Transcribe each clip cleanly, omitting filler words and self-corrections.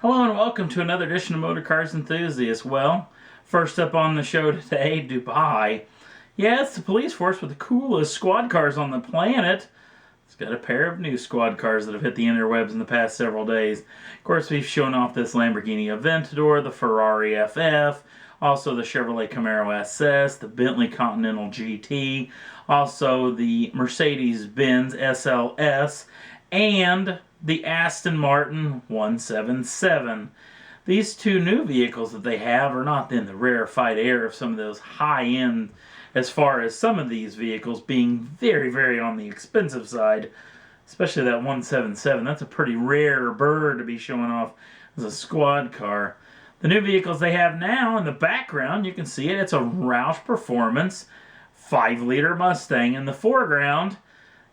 Hello and welcome to another edition of Motor Cars Enthusiasts. Well, first up on the show today, Dubai. Yeah, it's the police force with the coolest squad cars on the planet. It's got a pair of new squad cars that have hit the interwebs in the past several days. Of course, we've shown off this Lamborghini Aventador, the Ferrari FF, also the Chevrolet Camaro SS, the Bentley Continental GT, also the Mercedes-Benz SLS, and the Aston Martin 177. These two new vehicles that they have are not in the rarefied air of some of those high-end, as far as some of these vehicles being very, very on the expensive side, especially that 177. That's a pretty rare bird to be showing off as a squad car. The new vehicles they have now, in the background, you can see it. It's a Roush Performance 5-liter Mustang. In the foreground,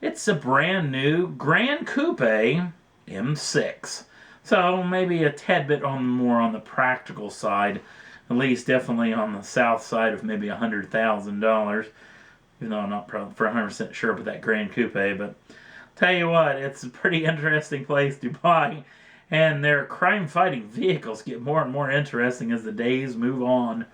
it's a brand new Grand Coupe M6. So maybe a tad bit more on the practical side, at least definitely on the south side of maybe $100,000. Even though I'm not for 100% sure about that Grand Coupe, but tell you what, it's a pretty interesting place, Dubai, and their crime-fighting vehicles get more and more interesting as the days move on.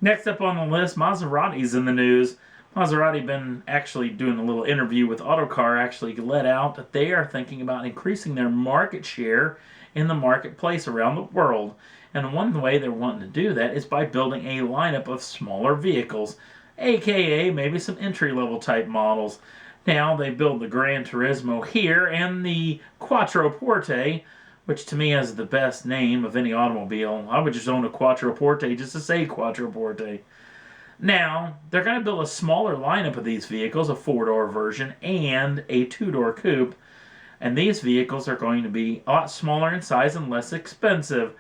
Next up on the list, Maserati's in the news. Maserati been actually doing a little interview with Autocar, actually let out that they are thinking about increasing their market share in the marketplace around the world. And one way they're wanting to do that is by building a lineup of smaller vehicles, aka maybe some entry-level type models. Now they build the Gran Turismo here and the Quattroporte, which to me is the best name of any automobile. I would just own a Quattroporte just to say Quattroporte. Now, they're going to build a smaller lineup of these vehicles, a 4-door version and a 2-door coupe. And these vehicles are going to be a lot smaller in size and less expensive.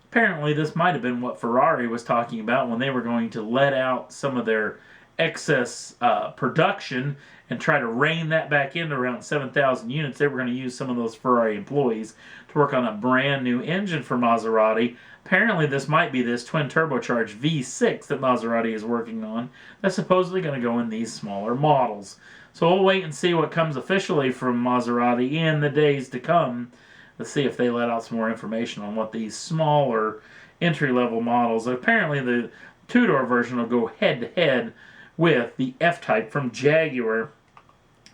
Apparently, this might have been what Ferrari was talking about when they were going to let out some of their excess production and try to rein that back into around 7,000 units. They were going to use some of those Ferrari employees to work on a brand new engine for Maserati. Apparently, this might be this twin turbocharged V6 that Maserati is working on. That's supposedly going to go in these smaller models. So we'll wait and see what comes officially from Maserati in the days to come. Let's see if they let out some more information on what these smaller entry-level models. Apparently, the 2-door version will go head-to-head with the F-Type from Jaguar.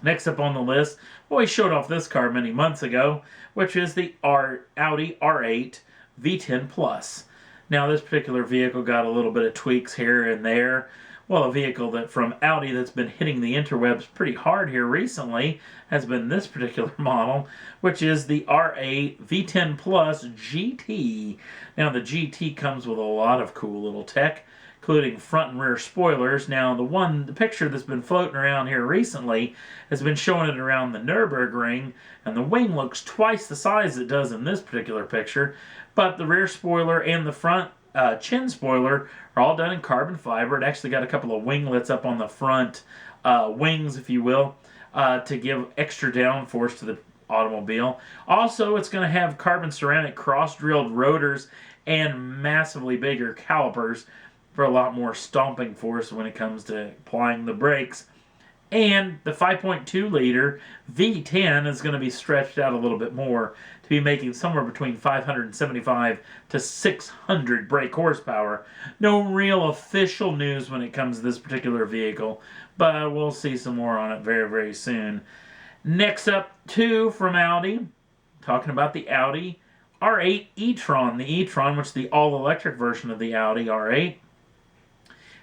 Next up on the list, well, we showed off this car many months ago, which is the Audi R8 V10 Plus. Now, this particular vehicle got a little bit of tweaks here and there. Well, a vehicle that from Audi that's been hitting the interwebs pretty hard here recently has been this particular model, which is the R8 V10 Plus GT. Now, the GT comes with a lot of cool little tech, including front and rear spoilers. Now, the picture that's been floating around here recently has been showing it around the Nürburgring, and the wing looks twice the size it does in this particular picture. But the rear spoiler and the front chin spoiler are all done in carbon fiber. It actually got a couple of winglets up on the front wings, if you will, to give extra downforce to the automobile. Also, it's going to have carbon ceramic cross-drilled rotors and massively bigger calipers for a lot more stomping force when it comes to applying the brakes. And the 5.2-liter V10 is going to be stretched out a little bit more to be making somewhere between 575 to 600 brake horsepower. No real official news when it comes to this particular vehicle, but we'll see some more on it very, very soon. Next up, two from Audi, talking about the Audi R8 E-Tron. The E-Tron, which is the all-electric version of the Audi R8,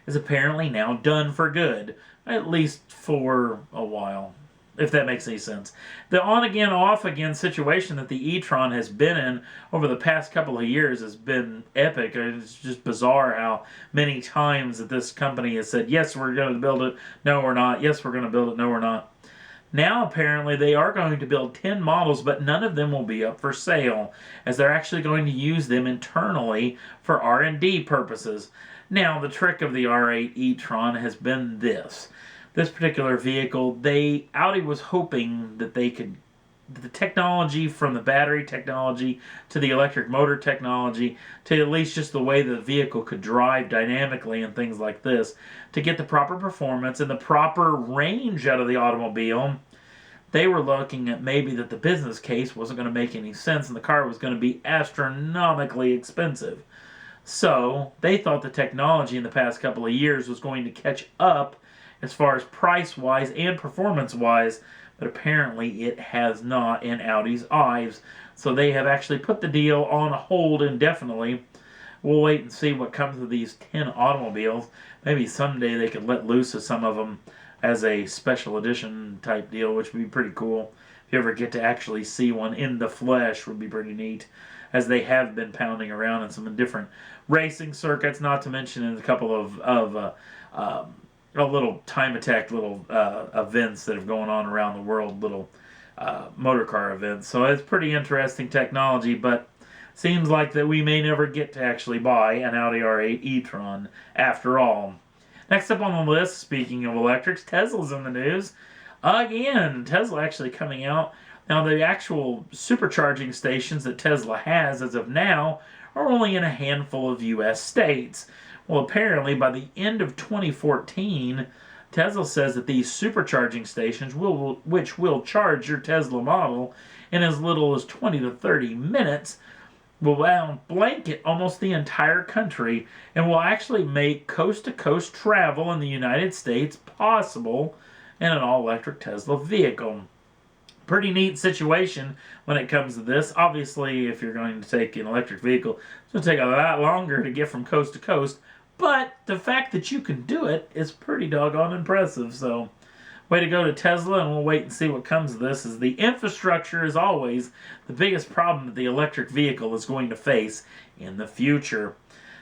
is apparently now done for good, at least for a while, if that makes any sense. The on-again, off-again situation that the e-tron has been in over the past couple of years has been epic. It's just bizarre how many times that this company has said, yes, we're going to build it, no, we're not. Yes, we're going to build it, no, we're not. Now, apparently, they are going to build 10 models, but none of them will be up for sale, as they're actually going to use them internally for R&D purposes. Now, the trick of the R8 e-tron has been this. This particular vehicle, Audi was hoping that they could, the technology from the battery technology to the electric motor technology to at least just the way the vehicle could drive dynamically and things like this, to get the proper performance and the proper range out of the automobile, they were looking at maybe that the business case wasn't going to make any sense and the car was going to be astronomically expensive. So they thought the technology in the past couple of years was going to catch up as far as price-wise and performance-wise, but apparently it has not in Audi's eyes. So they have actually put the deal on hold indefinitely. We'll wait and see what comes of these 10 automobiles. Maybe someday they could let loose of some of them as a special edition type deal, which would be pretty cool. If you ever get to actually see one in the flesh, would be pretty neat, as they have been pounding around in some different racing circuits, not to mention in a couple of little time attack little events that have going on around the world, little motor car events. So it's pretty interesting technology, but seems like that we may never get to actually buy an Audi R8 e-tron after all. Next up on the list, speaking of electrics, Tesla's in the news. Again, Tesla actually coming out. Now, the actual supercharging stations that Tesla has as of now are only in a handful of U.S. states. Well, apparently, by the end of 2014, Tesla says that these supercharging stations, which will charge your Tesla model in as little as 20 to 30 minutes, will blanket almost the entire country and will actually make coast-to-coast travel in the United States possible in an all-electric Tesla vehicle. Pretty neat situation when it comes to this. Obviously, if you're going to take an electric vehicle, it's going to take a lot longer to get from coast to coast, but the fact that you can do it is pretty doggone impressive. So, way to go to Tesla, and we'll wait and see what comes of this, as the infrastructure is always the biggest problem that the electric vehicle is going to face in the future.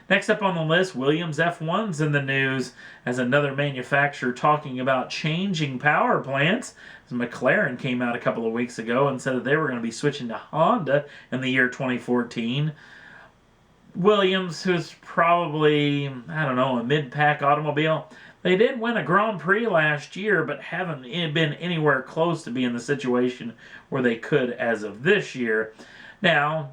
Next up on the list, Williams F1's in the news as another manufacturer talking about changing power plants. As McLaren came out a couple of weeks ago and said that they were going to be switching to Honda in the year 2014. Williams, who's probably, I don't know, a mid-pack automobile, they did win a Grand Prix last year, but haven't been anywhere close to being in the situation where they could as of this year. Now,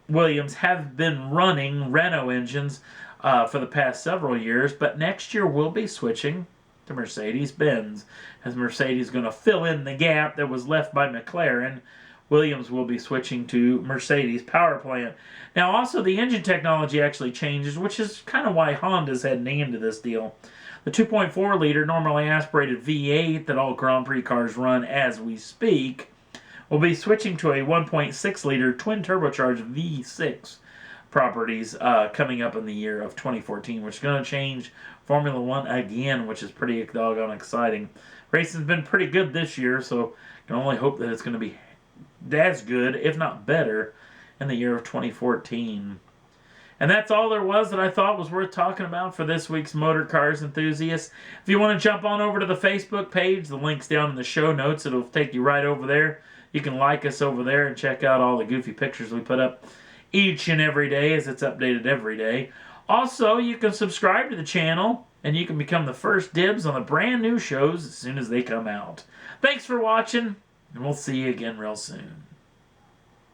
Williams have been running Renault engines for the past several years, but next year we'll be switching to Mercedes-Benz. As Mercedes is going to fill in the gap that was left by McLaren, Williams will be switching to Mercedes power plant. Now, also, the engine technology actually changes, which is kind of why Honda's heading into this deal. The 2.4-liter normally aspirated V8 that all Grand Prix cars run as we speak will be switching to a 1.6-liter twin-turbocharged V6 properties coming up in the year of 2014, which is going to change Formula One again, which is pretty doggone exciting. Racing's been pretty good this year, so I can only hope that it's going to be as good, if not better, in the year of 2014. And that's all there was that I thought was worth talking about for this week's Motor Cars Enthusiasts. If you want to jump on over to the Facebook page, the link's down in the show notes. It'll take you right over there. You can like us over there and check out all the goofy pictures we put up each and every day, as it's updated every day. Also, you can subscribe to the channel, and you can become the first dibs on the brand new shows as soon as they come out. Thanks for watching, and we'll see you again real soon.